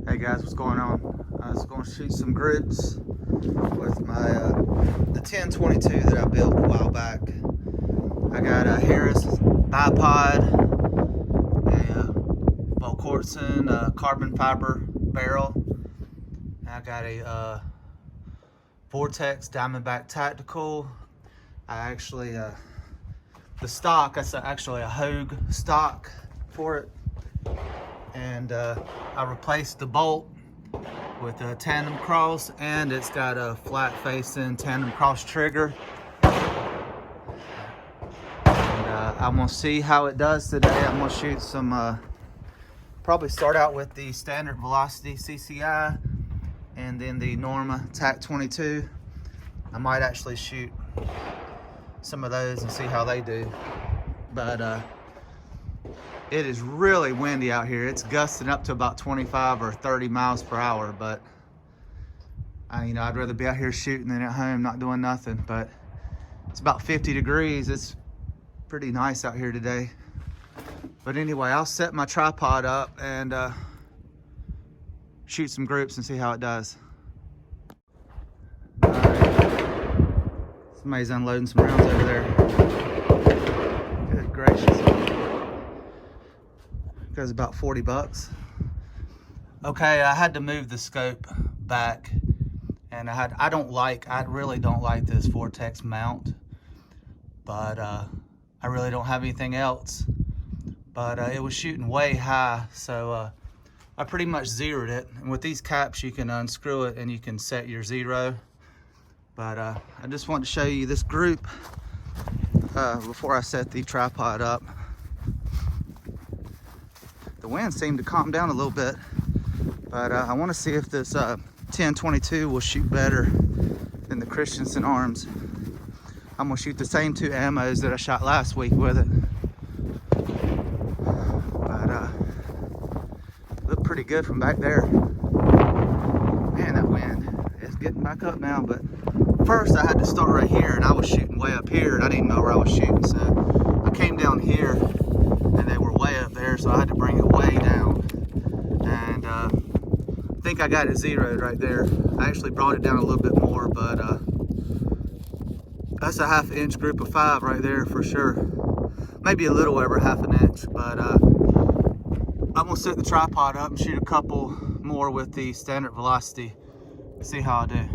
Hey guys, what's going on? I was going to shoot some groups with my the 1022 that I built a while back. I got a Harris bipod, a Volquartsen carbon fiber barrel. I got a Vortex Diamondback Tactical. I actually the stock, that's actually a Hogue stock for it, and I replaced the bolt with a tandem cross, and it's got a flat facing tandem cross trigger. And I'm gonna see how it does today. I'm gonna shoot some probably start out with the standard velocity CCI and then the Norma TAC 22. I might actually shoot some of those and see how they do. But it is really windy out here. It's gusting up to about 25 or 30 miles per hour, but I'd rather be out here shooting than at home not doing nothing. But it's about 50 degrees. It's pretty nice out here today. But anyway, I'll set my tripod up and shoot some groups and see how it does. All right. Somebody's unloading some rounds over there. Good gracious. Goes about 40 bucks. Okay, I had to move the scope back, and I really don't like this Vortex mount, but I really don't have anything else. But it was shooting way high, so I pretty much zeroed it. And with these caps, you can unscrew it and you can set your zero. But I just wanted to show you this group before I set the tripod up. The wind seemed to calm down a little bit, but I want to see if this 1022 will shoot better than the Christensen arms. I'm gonna shoot the same two ammos that I shot last week with it. But looked pretty good from back there. Man, that wind is getting back up now. But first I had to start right here, and I was shooting way up here, and I didn't know where I was shooting, so I came down here and they were way up there, so I had to bring it way down. And I think I got it zeroed right there. I actually brought it down a little bit more, but that's a ½ inch group of 5 right there for sure. Maybe a little over ½ inch, but I'm gonna set the tripod up and shoot a couple more with the standard velocity. See how I do.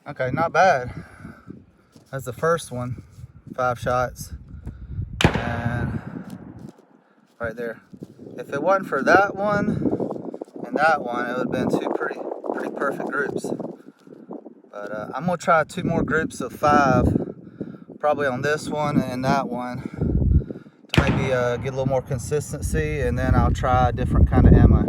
Okay, not bad. That's the first one, 5 shots, and right there. If it wasn't for that one and that one, it would have been two pretty perfect groups. But I'm gonna try 2 more groups of 5, probably on this one and that one, to maybe get a little more consistency, and then I'll try a different kind of ammo.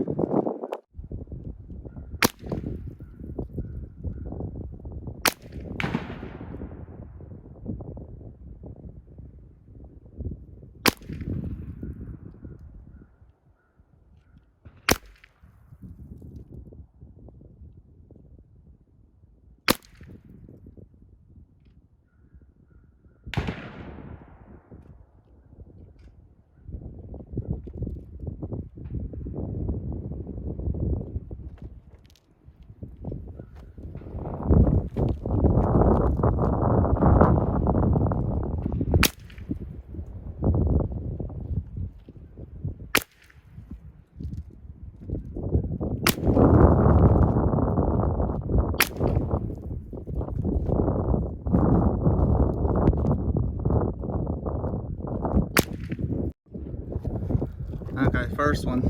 first one,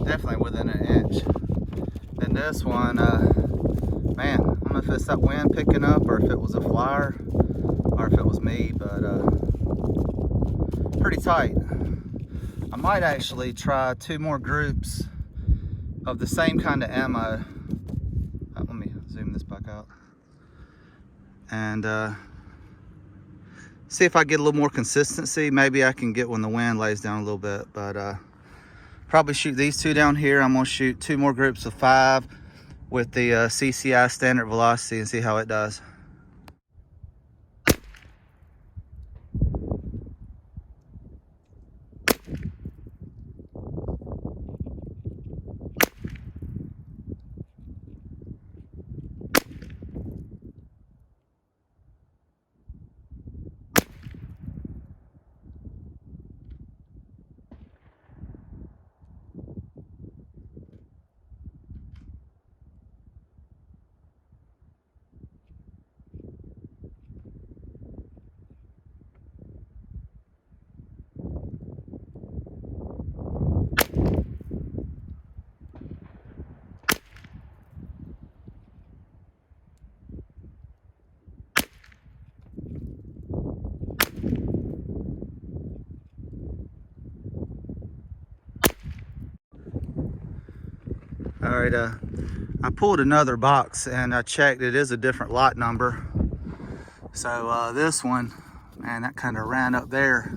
definitely within an inch. Then this one, man, I don't know if it's that wind picking up or if it was a flyer or if it was me, but pretty tight. I might actually try 2 more groups of the same kind of ammo. Let me zoom this back out. And see if I get a little more consistency. Maybe I can get when the wind lays down a little bit, but probably shoot these 2 down here. I'm gonna shoot 2 more groups of 5 with the CCI standard velocity and see how it does. All right, I pulled another box and I checked, it is a different lot number. So this one, man, that kind of ran up there.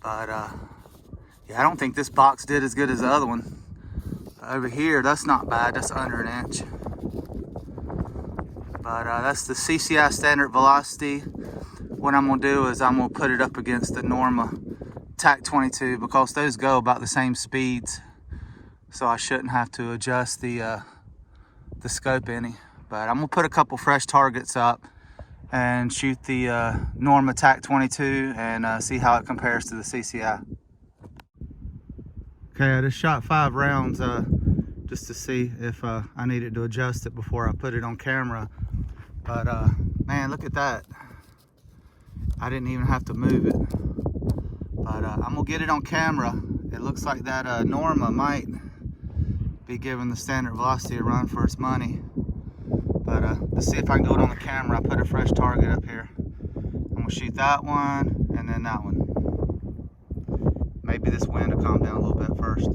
But yeah, I don't think this box did as good as the other one. Over here, that's not bad, that's under an inch. But that's the CCI standard velocity. What I'm gonna do is I'm gonna put it up against the Norma TAC 22 because those go about the same speeds. So I shouldn't have to adjust the scope any. But I'm gonna put a couple fresh targets up and shoot the Norma TAC 22 and see how it compares to the CCI. Okay, I just shot 5 rounds just to see if I needed to adjust it before I put it on camera. But man, look at that. I didn't even have to move it. But I'm gonna get it on camera. It looks like that Norma might be giving the standard velocity a run for its money. But let's see if I can do it on the camera. I put a fresh target up here. I'm gonna shoot that one and then that one. Maybe this wind will calm down a little bit first.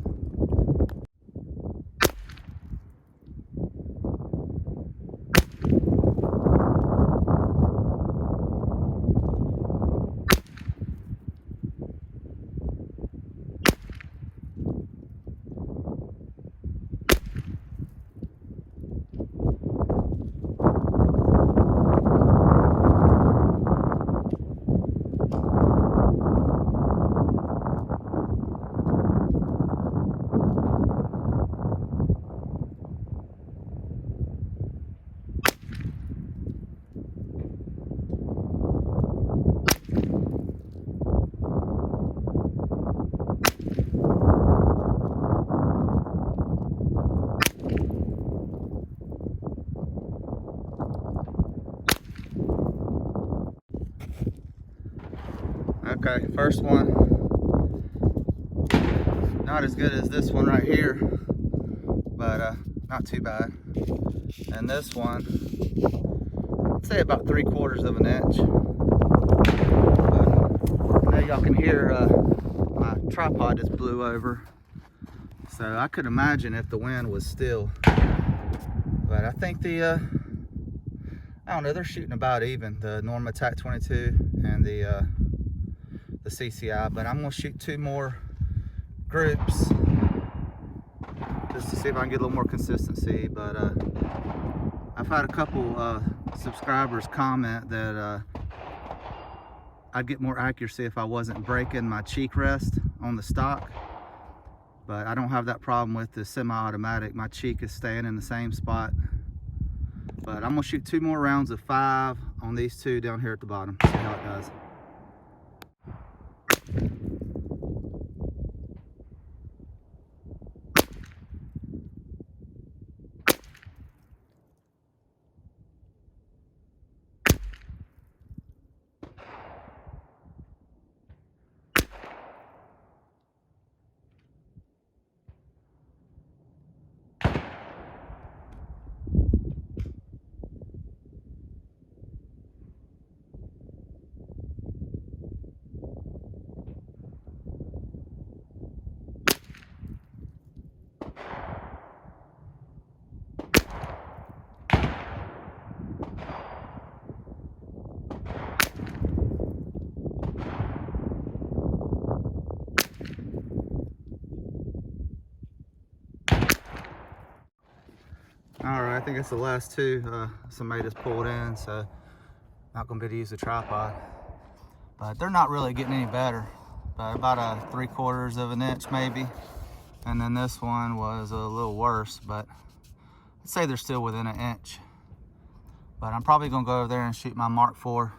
Okay, first one, not as good as this one right here, but not too bad. And this one, I'd say about 3/4 of an inch. But now y'all can hear my tripod just blew over. So I could imagine if the wind was still. But I think I don't know, they're shooting about even, the Norma TAC 22 and the CCI. But I'm gonna shoot 2 more groups just to see if I can get a little more consistency. But I've had a couple subscribers comment that I'd get more accuracy if I wasn't breaking my cheek rest on the stock. But I don't have that problem with the semi-automatic. My cheek is staying in the same spot. But I'm gonna shoot 2 more rounds of 5 on these 2 down here at the bottom. See how it does. I think it's the last two. Somebody just pulled in, so not gonna be able to use the tripod. But they're not really getting any better. But about a 3/4 of an inch maybe. And then this one was a little worse, but I'd say they're still within an inch. But I'm probably gonna go over there and shoot my Mark IV.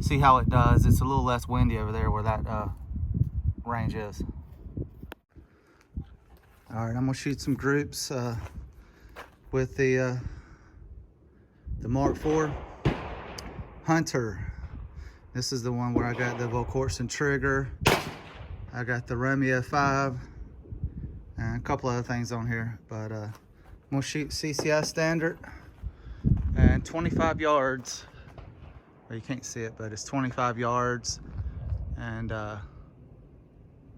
See how it does. It's a little less windy over there where that range is. All right, I'm gonna shoot some groups with the Mark IV Hunter. This is the one where I got the Volkorsen trigger. I got the Remy F5 and a couple other things on here, but I'm gonna shoot CCI standard and 25 yards. Well, you can't see it, but it's 25 yards, and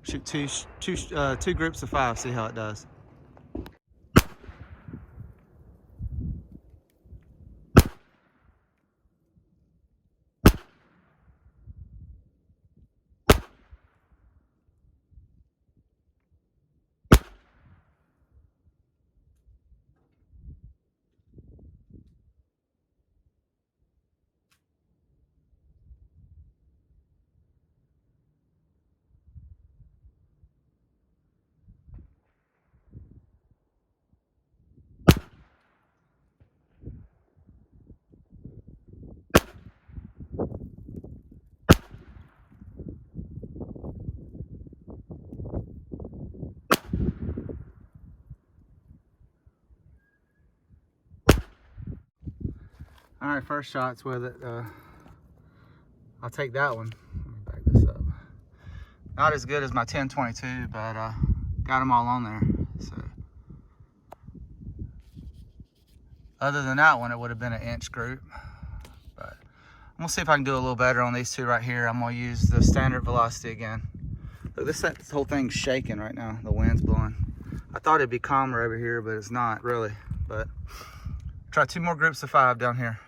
shoot two groups of 5. See how it does. All right, first shots with it. I'll take that one. Let me back this up. Not as good as my 10-22, but got them all on there. So, other than that one, it would have been an inch group. But I'm gonna see if I can do a little better on these two right here. I'm gonna use the standard velocity again. Look, this whole thing's shaking right now. The wind's blowing. I thought it'd be calmer over here, but it's not really. But try 2 more groups of 5 down here.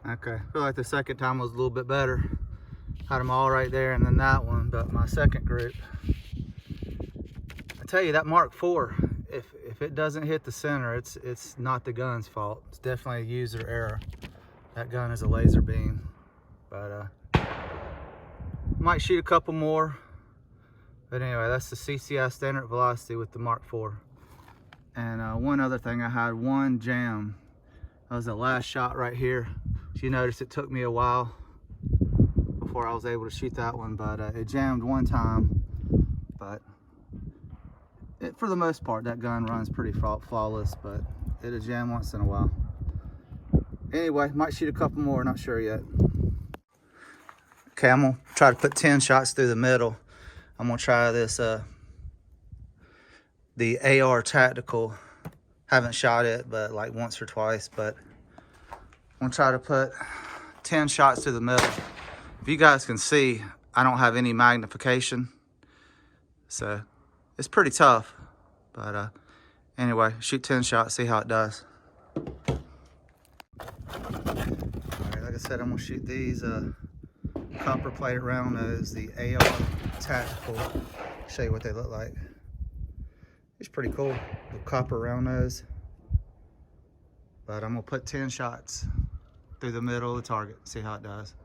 Okay, I feel like the second time was a little bit better. Had them all right there, and then that one, but my second group. I tell you, that Mark IV, if it doesn't hit the center, it's not the gun's fault. It's definitely a user error. That gun is a laser beam. But might shoot a couple more. But anyway, that's the CCI standard velocity with the Mark IV. And one other thing, I had one jam. That was the last shot right here. If you notice, it took me a while before I was able to shoot that one, but it jammed one time. But for the most part, that gun runs pretty flawless, but it'll jam once in a while. Anyway, might shoot a couple more, not sure yet. Okay, I'm gonna try to put 10 shots through the middle. I'm gonna try this, the AR Tactical. Haven't shot it, but like once or twice, but I'm gonna try to put 10 shots through the middle. If you guys can see, I don't have any magnification, so it's pretty tough. But anyway, shoot 10 shots, see how it does. All right, like I said, I'm gonna shoot these copper plated round nose, the AR Tactical. Show you what they look like. It's pretty cool, the copper round nose. But I'm gonna put 10 shots through the middle of the target, see how it does.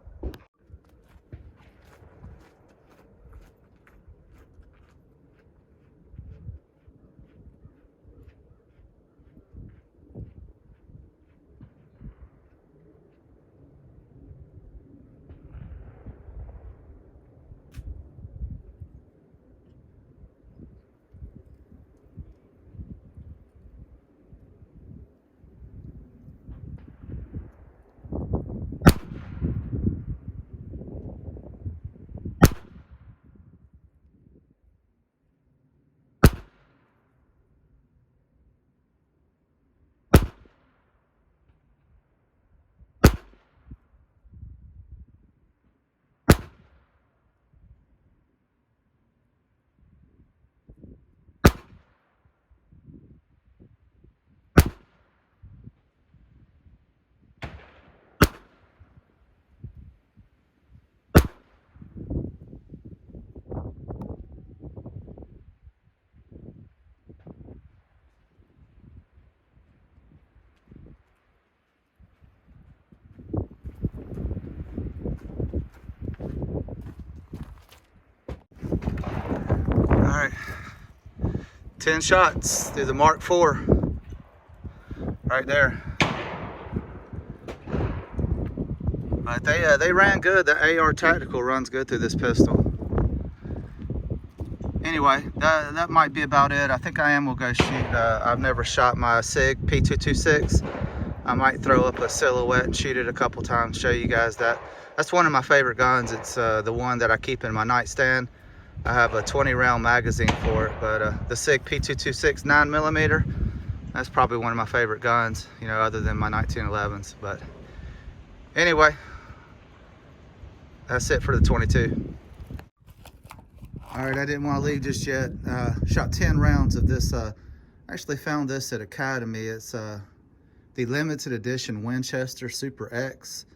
All right, 10 shots through the Mark IV, right there. But they ran good. The AR Tactical runs good through this pistol. Anyway, that might be about it. I think I am gonna go shoot. I've never shot my SIG P226. I might throw up a silhouette and shoot it a couple times, show you guys that. That's one of my favorite guns. It's the one that I keep in my nightstand. I have a 20 round magazine for it, but the SIG P226 9mm, that's probably one of my favorite guns, you know, other than my 1911s. But anyway, that's it for the 22. All right, I didn't want to leave just yet. Shot 10 rounds of this. I actually found this at Academy. It's the limited edition Winchester Super X.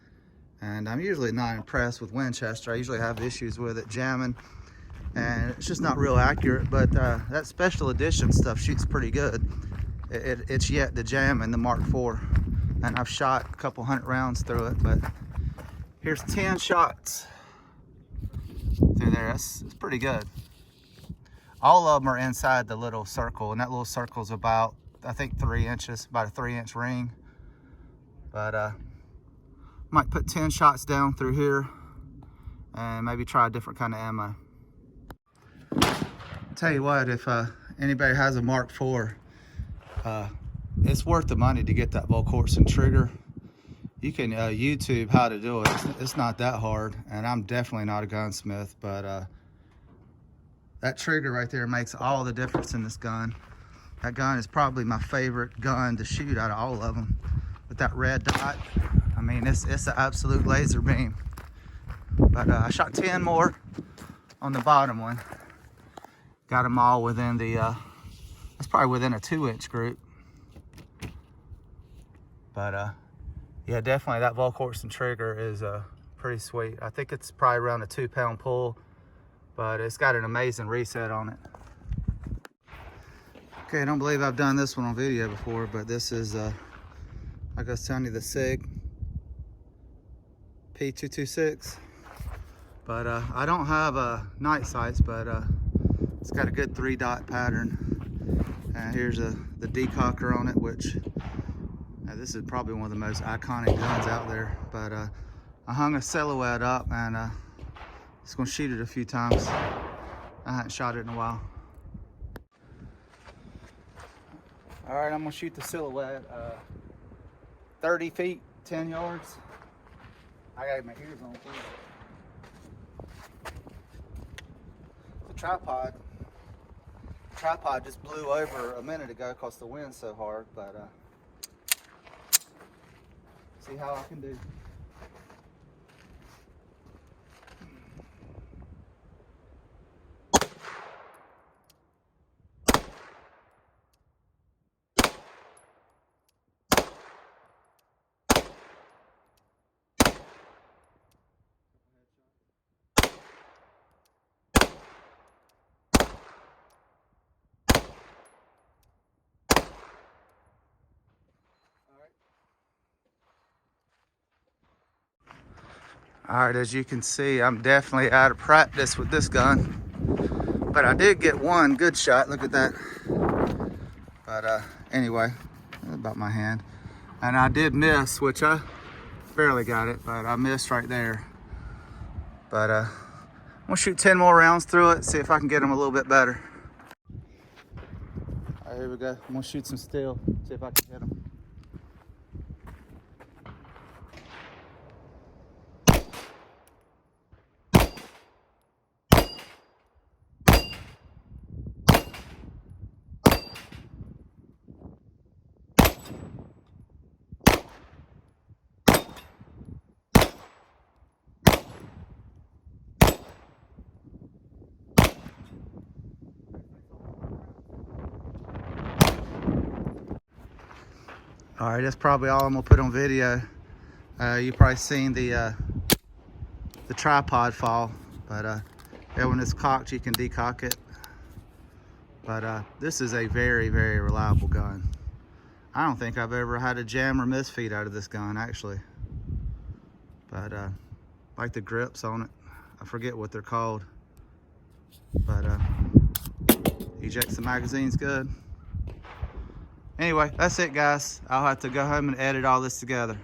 And I'm usually not impressed with Winchester. I usually have issues with it jamming, and it's just not real accurate. But that special edition stuff shoots pretty good. It's yet to jam in the Mark IV. And I've shot a couple hundred rounds through it, but here's 10 shots through there. It's pretty good. All of them are inside the little circle, and that little circle's about, I think, 3 inches, about a 3-inch ring. But might put 10 shots down through here and maybe try a different kind of ammo. Tell you what, if anybody has a Mark IV, it's worth the money to get that Volquartsen trigger. You can YouTube how to do it. It's not that hard, and I'm definitely not a gunsmith, but that trigger right there makes all the difference in this gun. That gun is probably my favorite gun to shoot out of all of them. With that red dot, I mean, it's an absolute laser beam. But I shot 10 more on the bottom one. Got them all within the, that's probably within a 2-inch group. But yeah, definitely that Volquartsen trigger is pretty sweet. I think it's probably around a 2-pound pull, but it's got an amazing reset on it. Okay, I don't believe I've done this one on video before, but this is, like I was telling you, the SIG P226. But I don't have night sights, but it's got a good 3-dot pattern. And here's the decocker on it, which this is probably one of the most iconic guns out there. But I hung a silhouette up, and just gonna shoot it a few times. I haven't shot it in a while. All right, I'm gonna shoot the silhouette 30 feet, 10 yards. I gotta get my ears on too. The tripod just blew over a minute ago because the wind's so hard, but see how I can do. All right. All right, as you can see, I'm definitely out of practice with this gun, but I did get one good shot. Look at that. But anyway, about my hand. And I did miss, which I barely got it, but I missed right there. But I'm gonna shoot 10 more rounds through it, see if I can get them a little bit better. All right, here we go. I'm gonna shoot some steel, see if I can hit them. All right, that's probably all I'm gonna put on video. You probably seen the tripod fall, but when it's cocked, you can decock it. But this is a very, very reliable gun. I don't think I've ever had a jam or misfeed out of this gun, actually. But like the grips on it, I forget what they're called. But ejects the magazine's good. Anyway, that's it, guys. I'll have to go home and edit all this together.